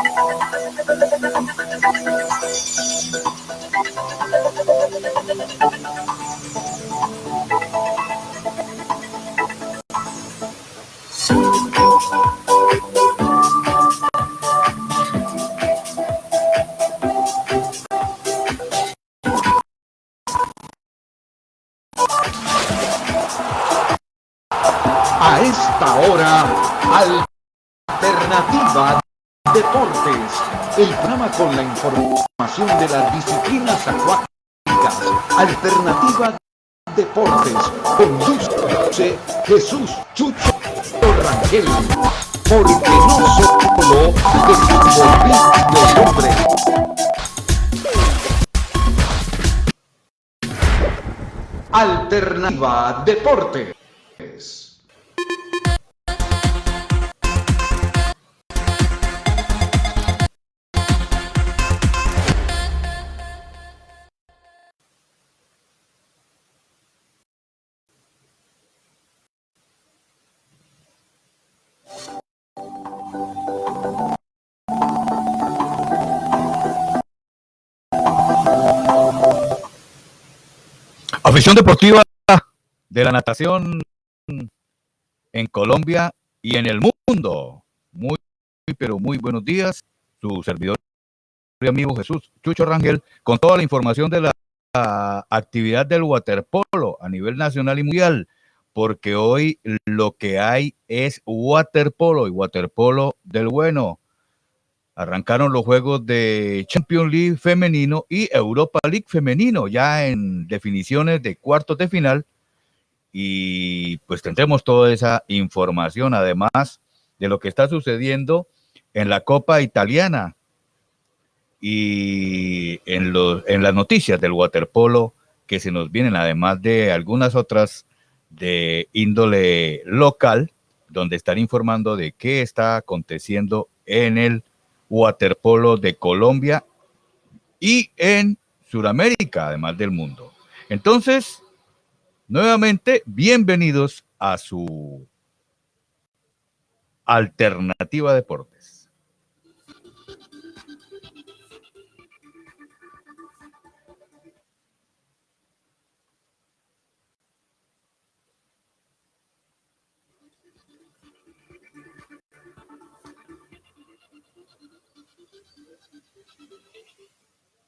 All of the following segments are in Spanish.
A esta hora, Alternativa Deportes, el programa con la información de las disciplinas acuáticas. Alternativa Deportes, conduce Jesús Chucho Rangel, porque no solo de fútbol vive el hombre. Alternativa Deportes. Afición deportiva de la natación en Colombia y en el mundo. Muy, pero muy buenos días. Su servidor y amigo Jesús Chucho Rangel con toda la información de la actividad del waterpolo a nivel nacional y mundial, porque hoy lo que hay es waterpolo y waterpolo del bueno. Arrancaron los juegos de Champions League femenino y Europa League femenino, ya en definiciones de cuartos de final. Y pues tendremos toda esa información, además de lo que está sucediendo en la Copa Italiana y en las noticias del waterpolo que se nos vienen, además de algunas otras de índole local, donde están informando de qué está aconteciendo en el waterpolo de Colombia y en Sudamérica, además del mundo. Entonces, nuevamente, bienvenidos a su Alternativa Deportes.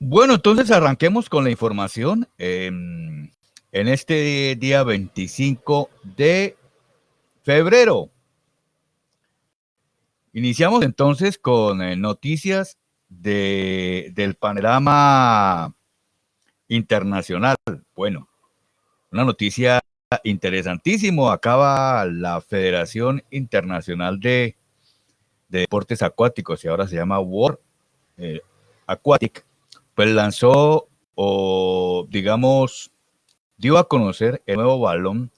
Bueno, entonces arranquemos con la información. En este día 25 de febrero. Iniciamos entonces con noticias del panorama internacional. Bueno, una noticia interesantísimo. Acaba la Federación Internacional de Deportes Acuáticos, y ahora se llama World Aquatic, pues lanzó, o digamos, dio a conocer el nuevo balón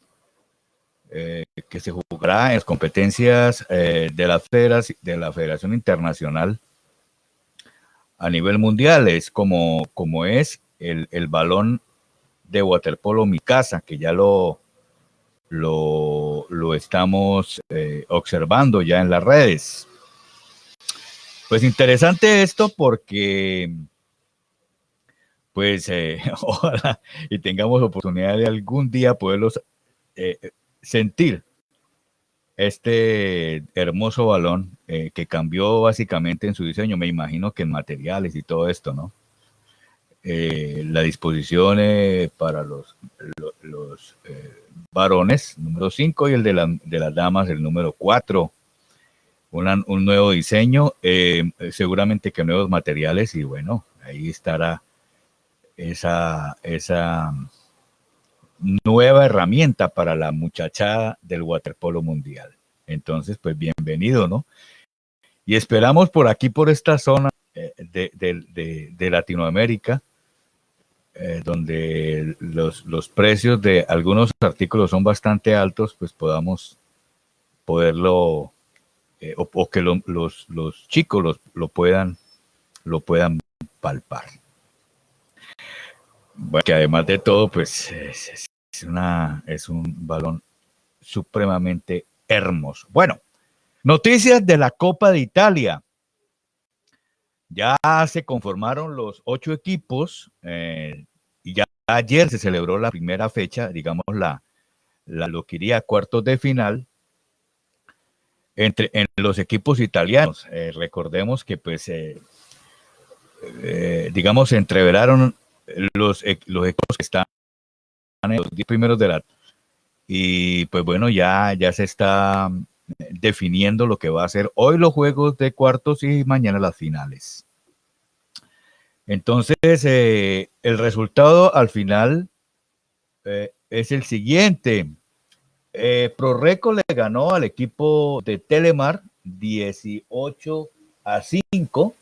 que se jugará en las competencias de la Federación Internacional a nivel mundial. Es como es el balón de waterpolo Mi Casa, que ya lo estamos observando ya en las redes. Pues interesante esto porque pues ojalá y tengamos oportunidad de algún día poderlos sentir este hermoso balón que cambió básicamente en su diseño, me imagino que en materiales y todo esto, ¿no? La disposición para los varones, número 5, y el de las damas, el número 4. Un nuevo diseño, seguramente que nuevos materiales, y bueno, ahí estará esa nueva herramienta para la muchachada del waterpolo mundial. Entonces, pues bienvenido, ¿no? Y esperamos por aquí, por esta zona de Latinoamérica, donde los precios de algunos artículos son bastante altos, pues poderlo, o que los chicos lo puedan palpar. Bueno, que además de todo, pues es un balón supremamente hermoso. Bueno, noticias de la Copa de Italia. Ya se conformaron los 8 equipos y ya ayer se celebró la primera fecha, digamos lo que iría a cuartos de final en los equipos italianos. Recordemos que pues digamos se entreveraron los equipos que están en los 10 primeros de la y pues bueno ya se está definiendo lo que va a ser hoy los juegos de cuartos y mañana las finales. Entonces, el resultado al final es el siguiente. ProReco le ganó al equipo de Telemar 18-5.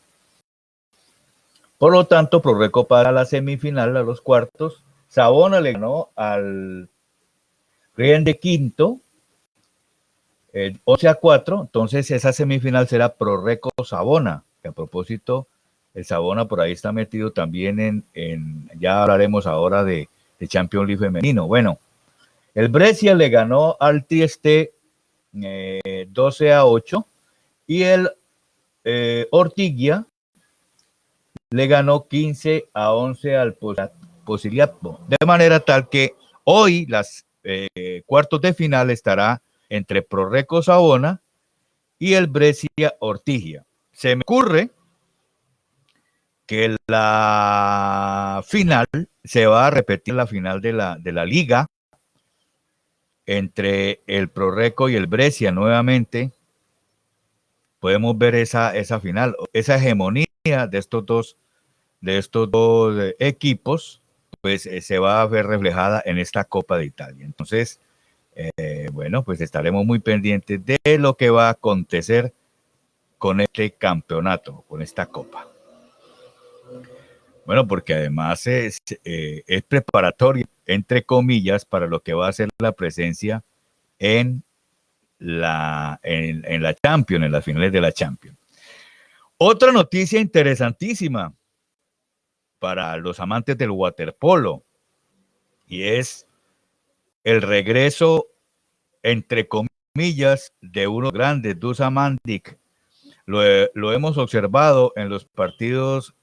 Por lo tanto, ProReco para la semifinal, a los cuartos. Savona le ganó al Rien de Quinto 11-4. Entonces, esa semifinal será ProReco Savona, que a propósito, el Savona por ahí está metido también ya hablaremos ahora de Champions League femenino. Bueno, el Brescia le ganó al Trieste 12-8 y el Ortigia le ganó 15-11 al Posillipo. De manera tal que hoy las cuartos de final estará entre ProReco Savona y el Brescia Ortigia. Se me ocurre que la final se va a repetir la final de la liga entre el ProReco y el Brescia nuevamente. Podemos ver esa final, esa hegemonía de estos dos equipos, pues se va a ver reflejada en esta Copa de Italia. Entonces, bueno, pues estaremos muy pendientes de lo que va a acontecer con este campeonato, con esta Copa. Bueno, porque además es preparatorio, entre comillas, para lo que va a ser la presencia en la Champions, en las finales de la Champions. Otra noticia interesantísima para los amantes del waterpolo, y es el regreso, entre comillas, de uno grande, Dusan Mandić. Lo hemos observado en los partidos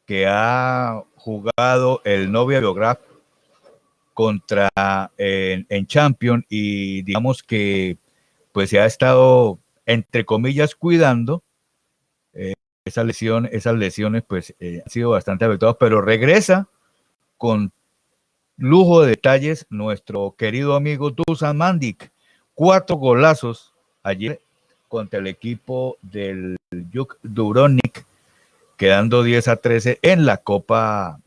que ha jugado el Novia Beograd contra en Champions, y digamos que pues se ha estado, entre comillas, cuidando. Esas lesiones pues han sido bastante afectadas, pero regresa con lujo de detalles nuestro querido amigo Dusan Mandić. 4 golazos ayer contra el equipo del Juk Dubrovnik, quedando 10-13 en la Copa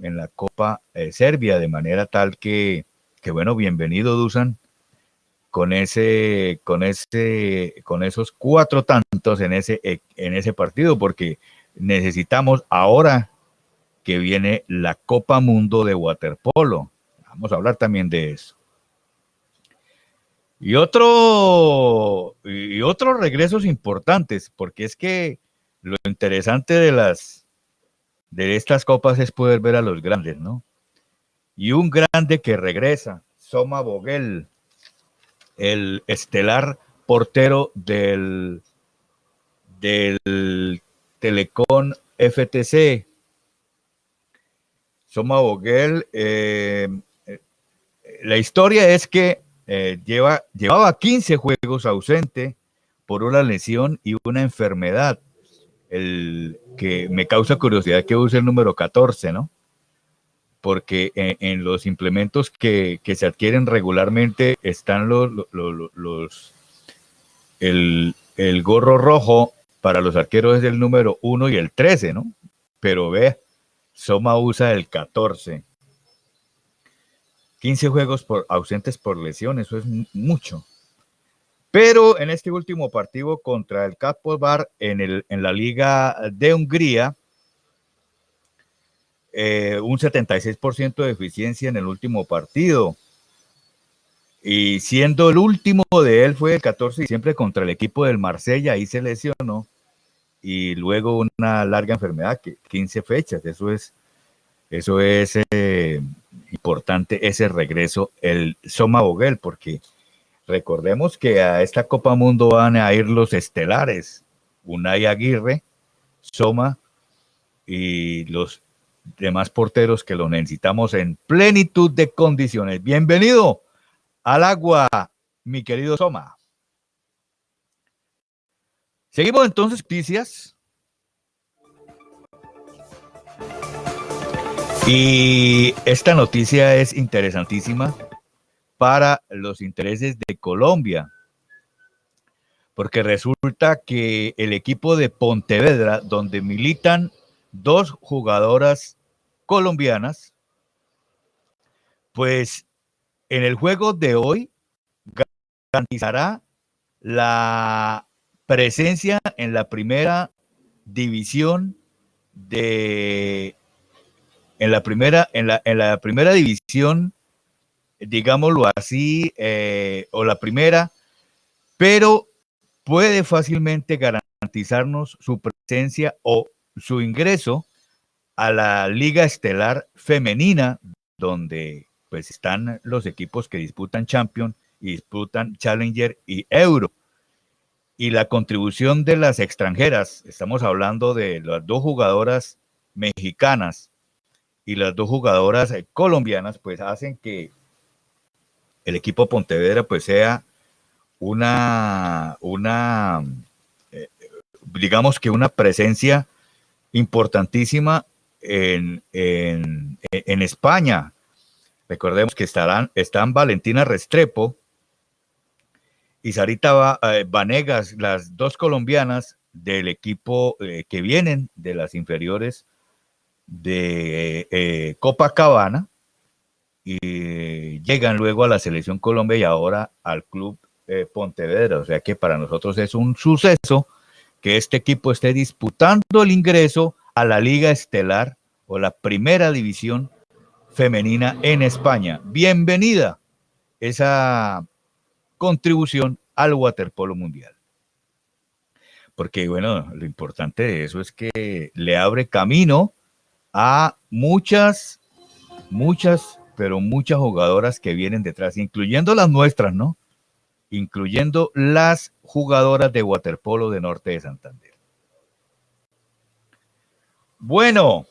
Serbia, de manera tal que bueno, bienvenido Dusan con esos 4 tantos en ese partido, porque necesitamos ahora que viene la Copa Mundo de waterpolo. Vamos a hablar también de eso. Y otros regresos importantes, porque es que lo interesante de estas copas es poder ver a los grandes, ¿no? Y un grande que regresa, Soma Vogel, el estelar portero del Telecom FTC. Soma Vogel, la historia es que llevaba 15 juegos ausente por una lesión y una enfermedad. El que me causa curiosidad que use el número 14, ¿no? Porque en los implementos que se adquieren regularmente están el gorro rojo para los arqueros es el número 1 y el 13, ¿no? Pero ve, Soma usa el 14. 15 juegos ausentes por lesión, eso es mucho. Pero en este último partido contra el Kapospor en la Liga de Hungría, un 76% de eficiencia en el último partido. Y siendo el último de él fue el 14 de diciembre contra el equipo del Marsella, ahí se lesionó. Y luego una larga enfermedad, 15 fechas, eso es importante ese regreso, el Soma Vogel, porque recordemos que a esta Copa Mundo van a ir los estelares, Unai Aguirre, Soma y los demás porteros que lo necesitamos en plenitud de condiciones. Bienvenido al agua, mi querido Soma. Seguimos entonces noticias. Y esta noticia es interesantísima para los intereses de Colombia, porque resulta que el equipo de Pontevedra, donde militan dos jugadoras colombianas, pues en el juego de hoy garantizará la presencia en la primera división en la primera división, digámoslo así, o la primera, pero puede fácilmente garantizarnos su presencia o su ingreso a la Liga Estelar Femenina, donde pues están los equipos que disputan Champions y disputan Challenger y Euro. Y la contribución de las extranjeras, estamos hablando de las dos jugadoras mexicanas y las dos jugadoras colombianas, pues hacen que el equipo Pontevedra pues sea digamos que una presencia importantísima en España. Recordemos que están Valentina Restrepo y Sarita Vanegas, las dos colombianas del equipo que vienen de las inferiores de Copacabana y llegan luego a la Selección Colombia y ahora al Club Pontevedra. O sea que para nosotros es un suceso que este equipo esté disputando el ingreso a la Liga Estelar o la primera división femenina en España. Bienvenida esa contribución al waterpolo mundial. Porque bueno, lo importante de eso es que le abre camino a muchas jugadoras que vienen detrás, incluyendo las nuestras, ¿no? Incluyendo las jugadoras de waterpolo de Norte de Santander. Bueno,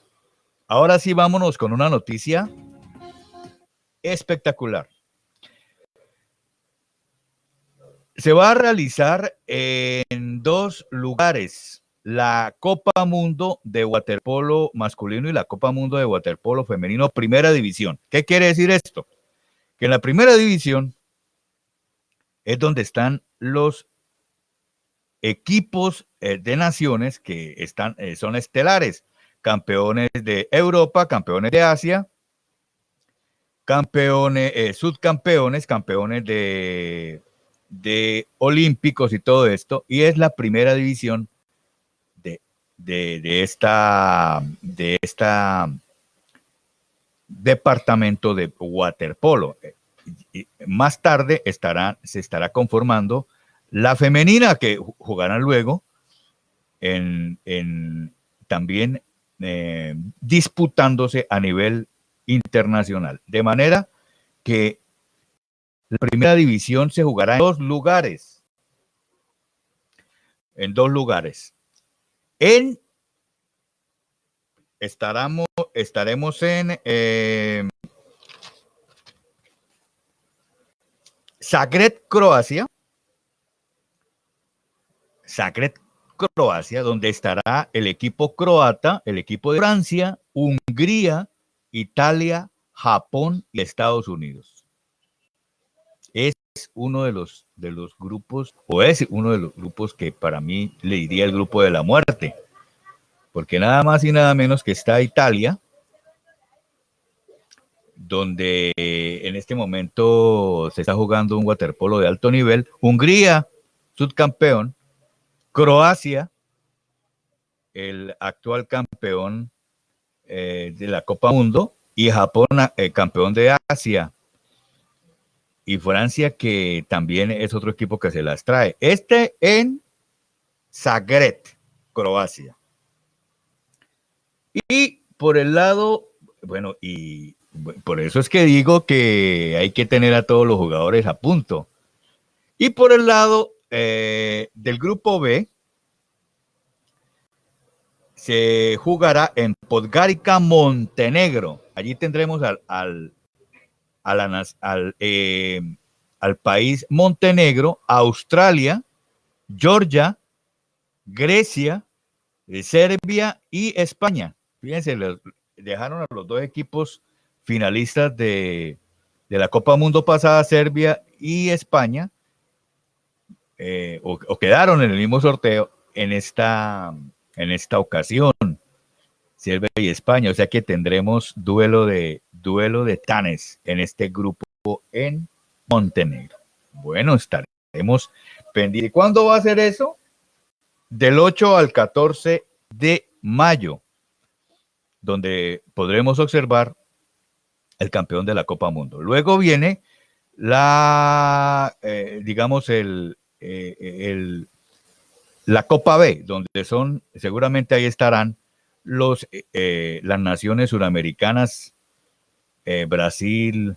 ahora sí vámonos con una noticia espectacular. Se va a realizar en dos lugares la Copa Mundo de waterpolo masculino y la Copa Mundo de waterpolo femenino primera división. ¿Qué quiere decir esto? Que en la primera división es donde están los equipos de naciones que son estelares, campeones de Europa, campeones de Asia, campeones, subcampeones, campeones de olímpicos y todo esto, y es la primera división de esta departamento de waterpolo. Y más tarde se estará conformando la femenina, que jugarán luego también disputándose a nivel internacional. De manera que la primera división se jugará en dos lugares. Estaremos en Zagreb, Croacia, donde estará el equipo croata, el equipo de Francia, Hungría, Italia, Japón y Estados Unidos. Es uno de los grupos, o es uno de los grupos que para mí le diría el grupo de la muerte, porque nada más y nada menos que está Italia, donde en este momento se está jugando un waterpolo de alto nivel, Hungría, subcampeón, Croacia, el actual campeón de la Copa Mundo, y Japón, campeón de Asia, y Francia, que también es otro equipo que se las trae. En Zagreb, Croacia. Y por el lado, bueno, y por eso es que digo que hay que tener a todos los jugadores a punto. Y por el lado del grupo B, se jugará en Podgorica, Montenegro. Allí tendremos al país Montenegro, Australia, Georgia, Grecia, Serbia y España. Fíjense, dejaron a los dos equipos finalistas de la Copa Mundo pasada, Serbia y España, o quedaron en el mismo sorteo en esta ocasión, Serbia y España. O sea que tendremos duelo de tanes en este grupo en Montenegro. Bueno, estaremos pendientes. ¿Cuándo va a ser eso? Del 8 al 14 de mayo, donde podremos observar el campeón de la Copa Mundo. Luego viene digamos, la Copa B, donde seguramente ahí estarán las naciones suramericanas, Brasil,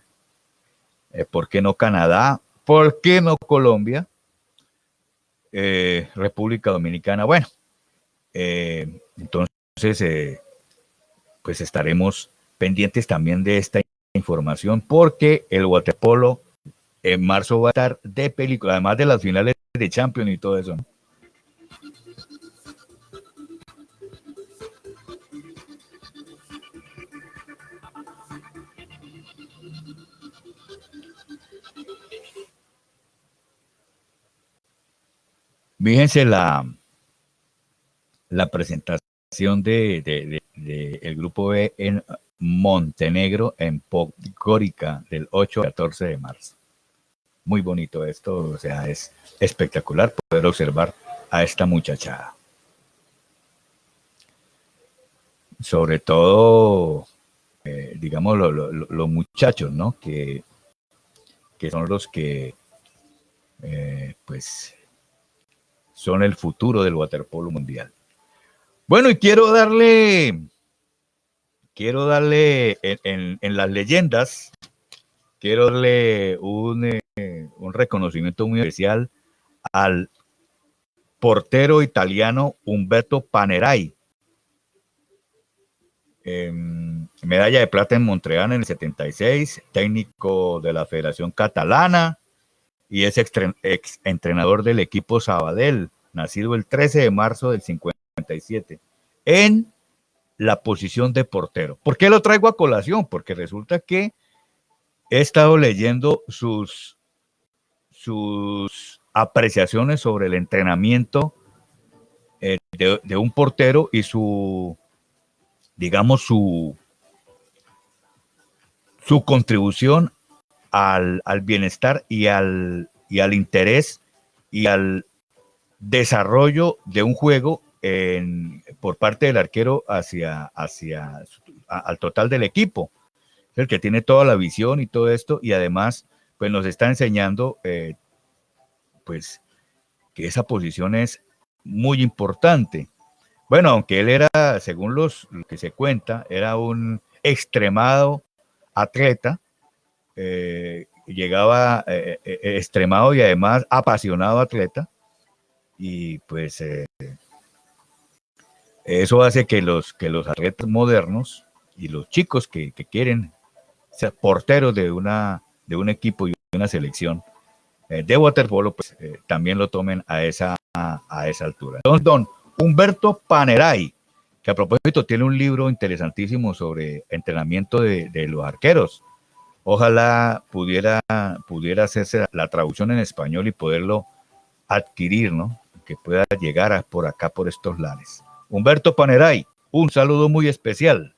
¿por qué no Canadá? ¿Por qué no Colombia? República Dominicana. Bueno, entonces, pues estaremos pendientes también de esta información, porque el waterpolo en marzo va a estar de película, además de las finales de Champions y todo eso, ¿no? Fíjense la presentación de el grupo B en Montenegro, en Podgorica, del 8 al 14 de marzo. Muy bonito esto, o sea, es espectacular poder observar a esta muchachada. Sobre todo, digamos, los muchachos, ¿no? Que son los que, pues, son el futuro del waterpolo mundial. Bueno, y quiero darle en las leyendas, quiero darle un reconocimiento muy especial al portero italiano Umberto Panerai. Medalla de plata en Montreal en el 76, técnico de la Federación Catalana y es ex entrenador del equipo Sabadell, nacido el 13 de marzo del 57, en la posición de portero. ¿Por qué lo traigo a colación? Porque resulta que he estado leyendo sus apreciaciones sobre el entrenamiento de un portero y digamos, su contribución al bienestar y al interés y al desarrollo de un juego por parte del arquero al total del equipo. Es el que tiene toda la visión y todo esto, y además pues nos está enseñando pues que esa posición es muy importante. Bueno, aunque él era, según lo que se cuenta, era un extremado atleta, llegaba extremado y además apasionado atleta, y pues eso hace que los atletas modernos y los chicos que quieren ser porteros de un equipo y una selección de waterpolo, pues también lo tomen a esa altura. Entonces, don Umberto Panerai, que a propósito tiene un libro interesantísimo sobre entrenamiento de los arqueros. Ojalá pudiera hacerse la traducción en español y poderlo adquirir, ¿no? Que pueda llegar por acá, por estos lares. Umberto Panerai, un saludo muy especial.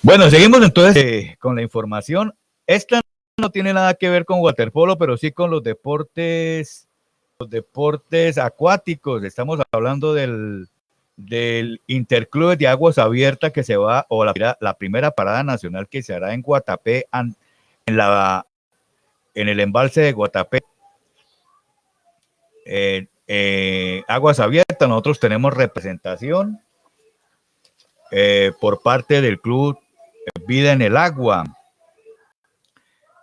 Bueno, seguimos entonces con la información. Esta no tiene nada que ver con waterpolo, pero sí con los deportes acuáticos. Estamos hablando del Interclub de Aguas Abiertas que se va, o la primera parada nacional que se hará en Guatapé, en el embalse de Guatapé. Aguas Abiertas, nosotros tenemos representación por parte del Club Vida en el Agua.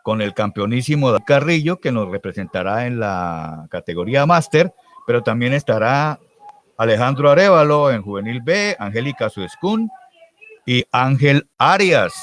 con el campeonísimo David Carrillo, que nos representará en la categoría Máster, pero también estará Alejandro Arévalo en Juvenil B, Angélica Suescún y Ángel Arias.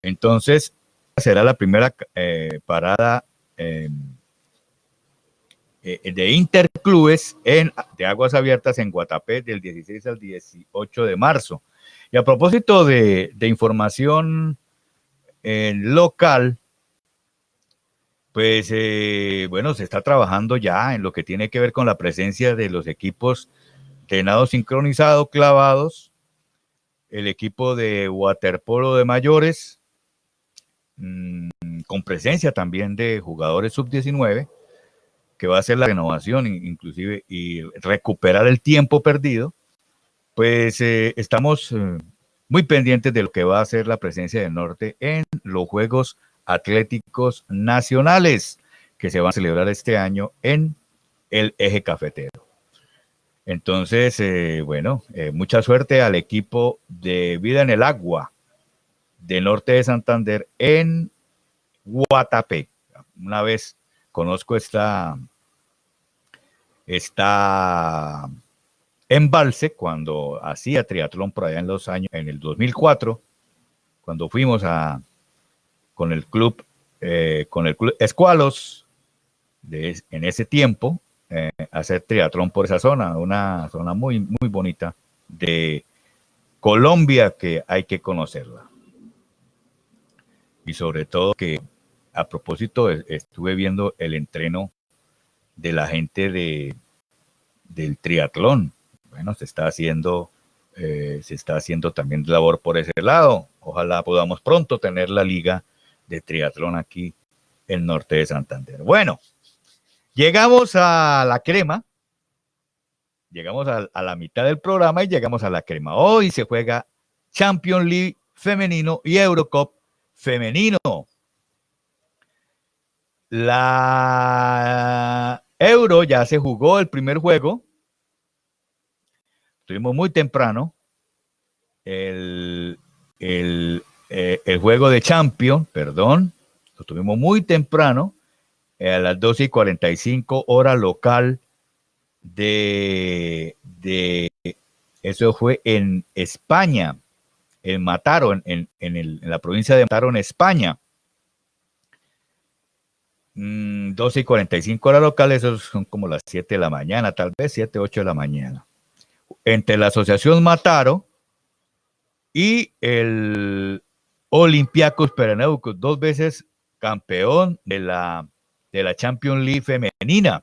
Entonces será la primera parada de Interclubes de Aguas Abiertas en Guatapé del 16 al 18 de marzo. Y a propósito de información local, pues bueno, se está trabajando ya en lo que tiene que ver con la presencia de los equipos de nado sincronizado clavados, el equipo de waterpolo de mayores, con presencia también de jugadores sub-19, que va a ser la renovación inclusive y recuperar el tiempo perdido. Pues estamos muy pendientes de lo que va a ser la presencia del norte en los Juegos Atléticos Nacionales que se van a celebrar este año en el Eje Cafetero. Entonces, bueno, mucha suerte al equipo de Vida en el Agua de Norte de Santander en Guatapé. Una vez conozco esta embalse cuando hacía triatlón por allá en el 2004, cuando fuimos con el club Escualos en ese tiempo, hacer triatlón por esa zona, una zona muy, muy bonita de Colombia que hay que conocerla. Y sobre todo que, a propósito, estuve viendo el entreno de la gente del triatlón. Bueno, se está haciendo también labor por ese lado. Ojalá podamos pronto tener la liga de triatlón aquí en Norte de Santander. Bueno, llegamos a la crema. Llegamos a la mitad del programa y llegamos a la crema. Hoy se juega Champions League femenino y Eurocup femenino. La Euro ya se jugó el primer juego. Estuvimos muy temprano. El juego de Champions, perdón, lo tuvimos muy temprano, a las 12:45 hora local eso fue en España, en Mataró, en la provincia de Mataró, en España. 12:45 hora local, esos son como las 7 de la mañana, tal vez 7, 8 de la mañana. Entre la Asociación Mataró y el Olympiacos Pernambuco, 2 veces campeón de la Champions League femenina.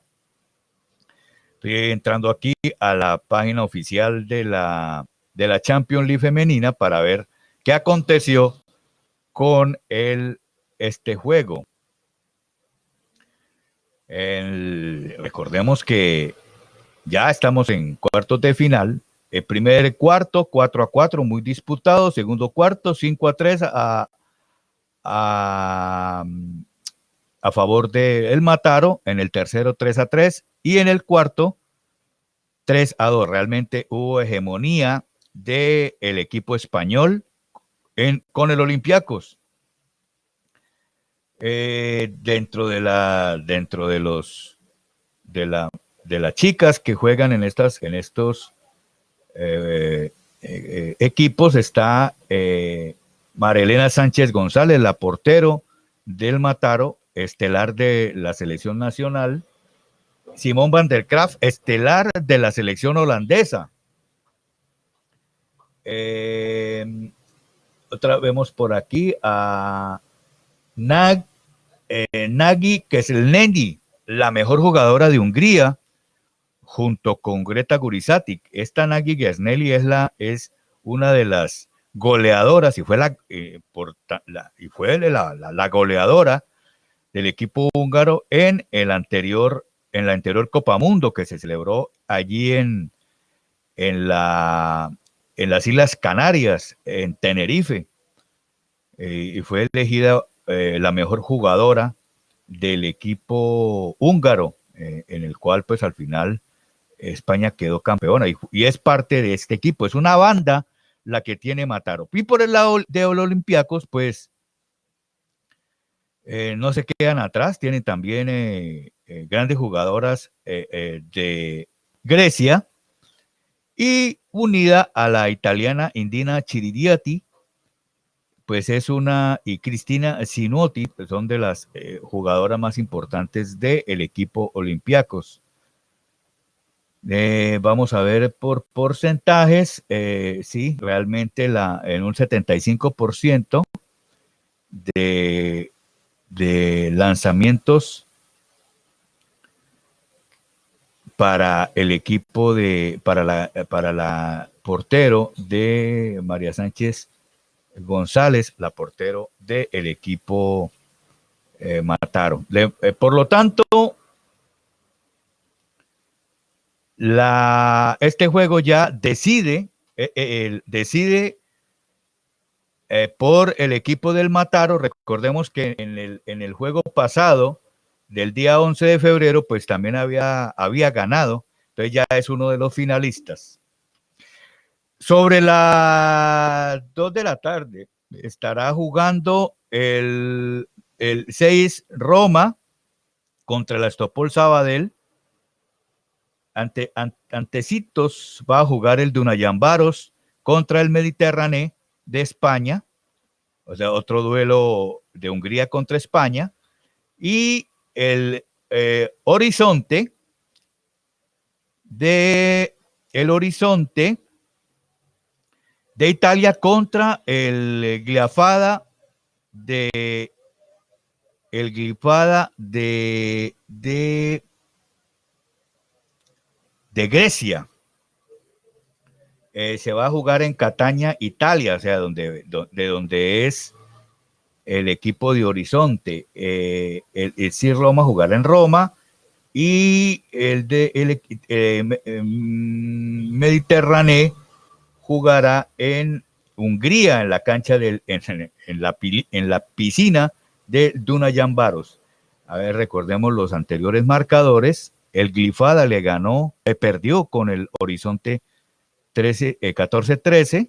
Estoy entrando aquí a la página oficial de la Champions League femenina para ver qué aconteció con este juego. Recordemos que ya estamos en cuartos de final. El primer cuarto, 4-4, muy disputado. Segundo cuarto, 5-3 a favor del Mataró. En el tercero, 3-3. Y en el cuarto, 3-2. Realmente hubo hegemonía del equipo español con el Olympiacos. Dentro de las chicas que juegan en estos equipos está Marilena Sánchez González, la portero del Mataró, estelar de la selección nacional. Simón van der Graaf, estelar de la selección holandesa. Vemos por aquí a Nagi Keselnendi, la mejor jugadora de Hungría, junto con Greta Gurisati. Esta Nagi Keselnendi es una de las goleadoras y fue la goleadora del equipo húngaro en la anterior Copa Mundo que se celebró allí en las Islas Canarias, en Tenerife, y fue elegida la mejor jugadora del equipo húngaro, en el cual pues al final España quedó campeona y es parte de este equipo. Es una banda la que tiene Mataró. Y por el lado de los Olympiacos, pues no se quedan atrás. Tienen también grandes jugadoras de Grecia y unida a la italiana Indina Chiridiati, pues es y Cristina Sinotti, pues son de las jugadoras más importantes del equipo Olympiacos. Vamos a ver por porcentajes. Sí, realmente en un 75% de lanzamientos para el equipo para la portero de María Sánchez González, la portero del equipo Mataró. Por lo tanto, este juego ya decide por el equipo del Mataró. Recordemos que en el juego pasado del día 11 de febrero, pues también había ganado, entonces ya es uno de los finalistas. Sobre las 2 de la tarde estará jugando el 6 Roma contra la Estopol Sabadell. Antecitos va a jugar el Dunayambaros contra el Mediterráneo de España, o sea, otro duelo de Hungría contra España, y el Horizonte de Italia contra el Glifada de Grecia. Se va a jugar en Catania, Italia, o sea, de donde es el equipo de Horizonte. El CIR Roma jugará en Roma y el Mediterráneo jugará en Hungría, en la cancha en la piscina de Dunayambaros. A ver, recordemos los anteriores marcadores. El Glifada perdió con el Horizonte 14-13.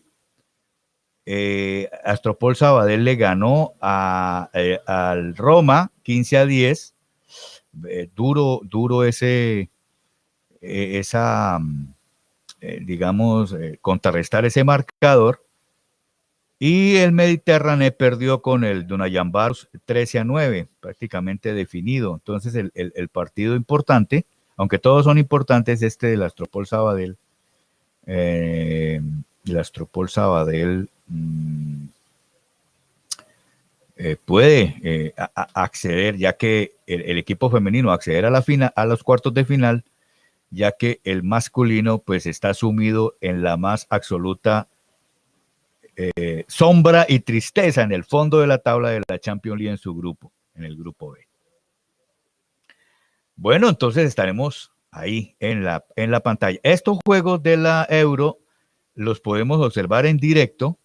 Astropol Sabadell le ganó al Roma 15-10. Duro contrarrestar ese marcador. Y el Mediterráneo perdió con el Dunayambaros 13-9, prácticamente definido. Entonces el partido importante, aunque todos son importantes, del Astropol Sabadell, puede acceder, ya que el equipo femenino acceder a los cuartos de final, ya que el masculino pues está sumido en la más absoluta sombra y tristeza en el fondo de la tabla de la Champions League en el grupo B. Bueno, entonces estaremos ahí en la pantalla. Estos juegos de la Euro los podemos observar en directo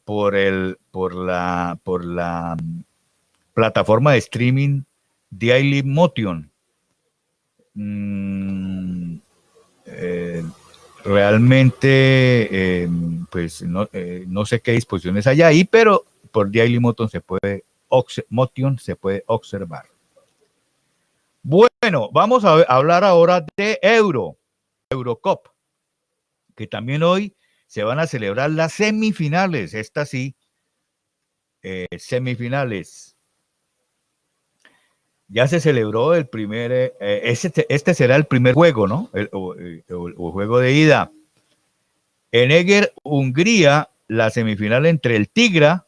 por la plataforma de streaming Dailymotion. Realmente pues no sé qué disposiciones hay ahí, pero por Dailymotion se puede observar. Bueno, vamos a hablar ahora de Eurocup, que también hoy se van a celebrar las semifinales. Estas sí, semifinales. Ya se celebró el primer, este será el primer juego, ¿no? El juego de ida. En Eger, Hungría, la semifinal entre el Tigra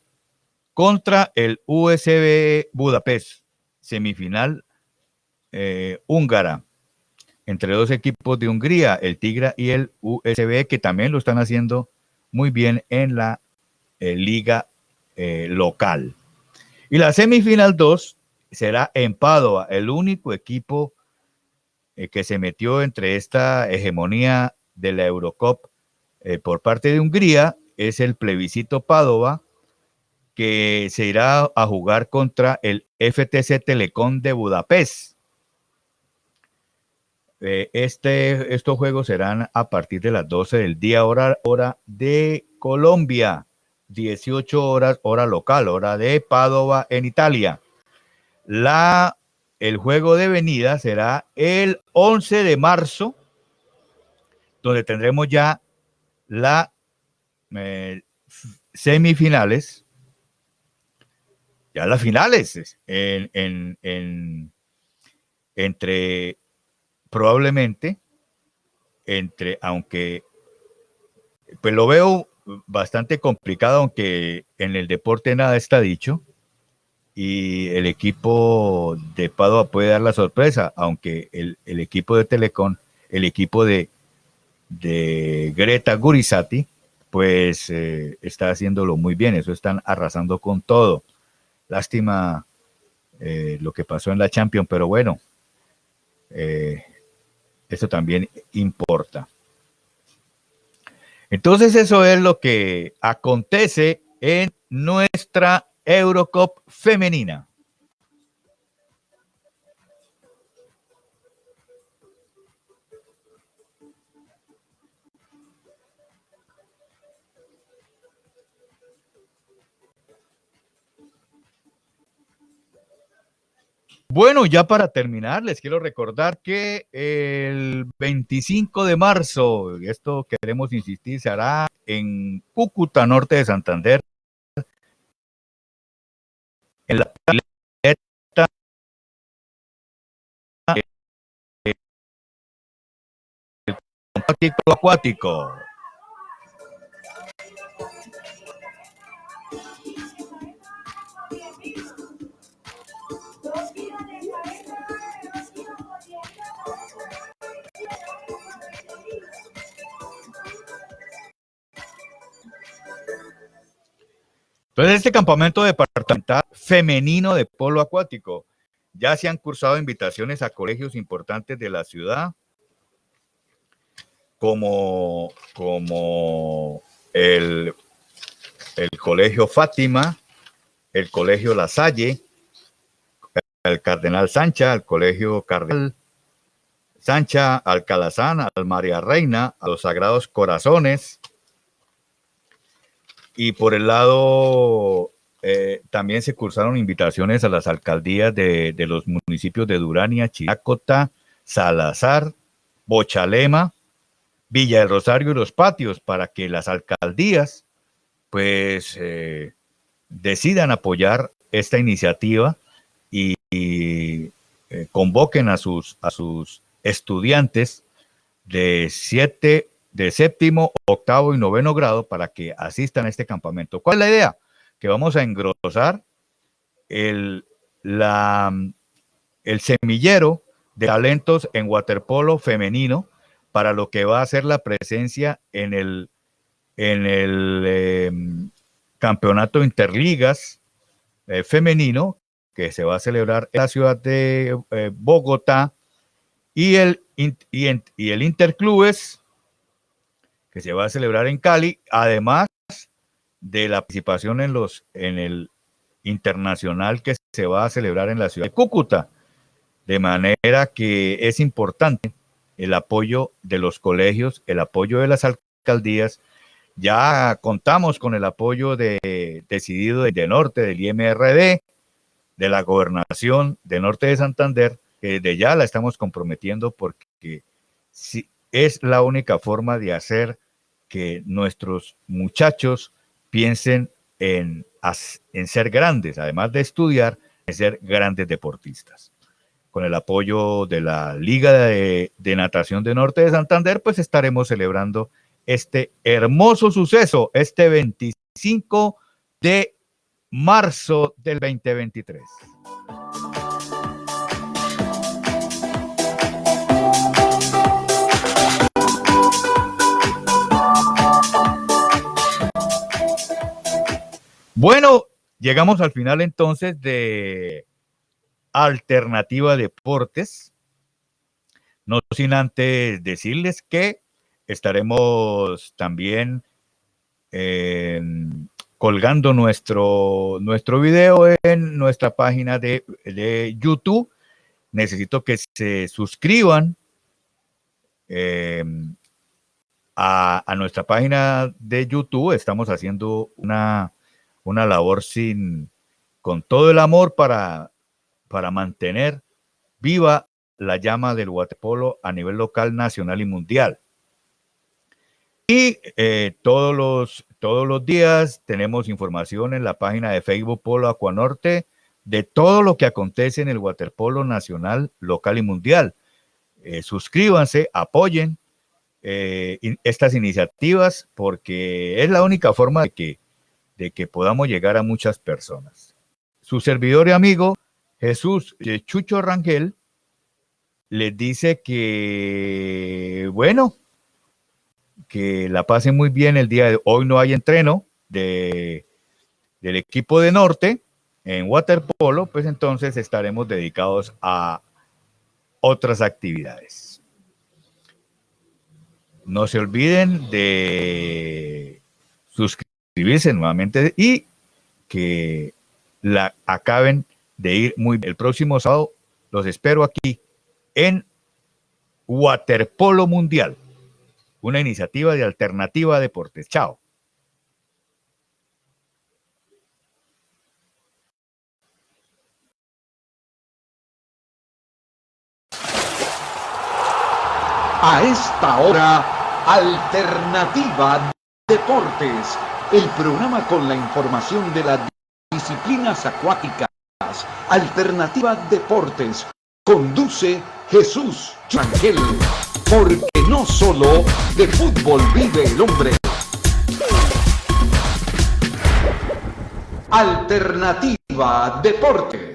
contra el USB Budapest. Semifinal húngara. Entre dos equipos de Hungría, el Tigra y el USB, que también lo están haciendo muy bien en la liga local. Y la semifinal 2 será en Padova, el único equipo que se metió entre esta hegemonía de la Eurocup por parte de Hungría, es el plebiscito Padova, que se irá a jugar contra el FTC Telecom de Budapest. Estos juegos serán a partir de las 12 del día, hora de Colombia, 18 horas, hora local, hora de Padova en Italia. El juego de venida será el 11 de marzo, donde tendremos ya las semifinales, ya las finales, entre probablemente, aunque pues lo veo bastante complicado, aunque en el deporte nada está dicho, y el equipo de Padova puede dar la sorpresa, aunque el equipo de Telecom, el equipo de Greta Gurisati, pues está haciéndolo muy bien, eso están arrasando con todo. Lástima lo que pasó en la Champions, pero bueno, eso también importa. Entonces eso es lo que acontece en nuestra Eurocup femenina. Bueno, ya para terminar, les quiero recordar que el 25 de marzo, esto queremos insistir, se hará en Cúcuta, norte de Santander, en la pileta acuático. Entonces, este campamento departamental femenino de polo acuático, ya se han cursado invitaciones a colegios importantes de la ciudad, como el Colegio Fátima, el Colegio La Salle, el Cardenal Sancha, el Colegio Cardenal Sancha, al Calazán, al María Reina, a los Sagrados Corazones. Y por el lado, también se cursaron invitaciones a las alcaldías de los municipios de Durania, Chirácota, Salazar, Bochalema, Villa del Rosario y Los Patios, para que las alcaldías pues decidan apoyar esta iniciativa y convoquen a sus estudiantes de séptimo, octavo y noveno grado para que asistan a este campamento. ¿Cuál es la idea? Que vamos a engrosar el semillero de talentos en waterpolo femenino para lo que va a ser la presencia en el campeonato Interligas femenino que se va a celebrar en la ciudad de Bogotá y el Interclubes que se va a celebrar en Cali, además de la participación en el internacional que se va a celebrar en la ciudad de Cúcuta. De manera que es importante el apoyo de los colegios, el apoyo de las alcaldías. Ya contamos con el apoyo decidido de Norte, del IMRD, de la Gobernación de Norte de Santander, que desde ya la estamos comprometiendo porque es la única forma de hacer que nuestros muchachos piensen en ser grandes, además de estudiar, en ser grandes deportistas. Con el apoyo de la Liga de Natación de Norte de Santander, pues estaremos celebrando este hermoso suceso, este 25 de marzo del 2023. Bueno, llegamos al final entonces de Alternativa Deportes. No sin antes decirles que estaremos también colgando nuestro video en nuestra página de YouTube. Necesito que se suscriban a nuestra página de YouTube. Estamos haciendo una labor con todo el amor para mantener viva la llama del waterpolo a nivel local, nacional y mundial. Y todos los días tenemos información en la página de Facebook Polo Acuanorte de todo lo que acontece en el waterpolo nacional, local y mundial. Suscríbanse, apoyen estas iniciativas, porque es la única forma de que podamos llegar a muchas personas. Su servidor y amigo Jesús Chucho Rangel les dice que, bueno, que la pasen muy bien el día de hoy. No hay entreno del equipo de Norte en waterpolo, pues entonces estaremos dedicados a otras actividades. No se olviden de suscribirse nuevamente y que la acaben de ir muy bien. El próximo sábado los espero aquí en Waterpolo Mundial, una iniciativa de Alternativa Deportes. Chao. A esta hora, Alternativa Deportes, el programa con la información de las disciplinas acuáticas. Alternativa Deportes, conduce Jesús Rangel, porque no solo de fútbol vive el hombre. Alternativa Deportes.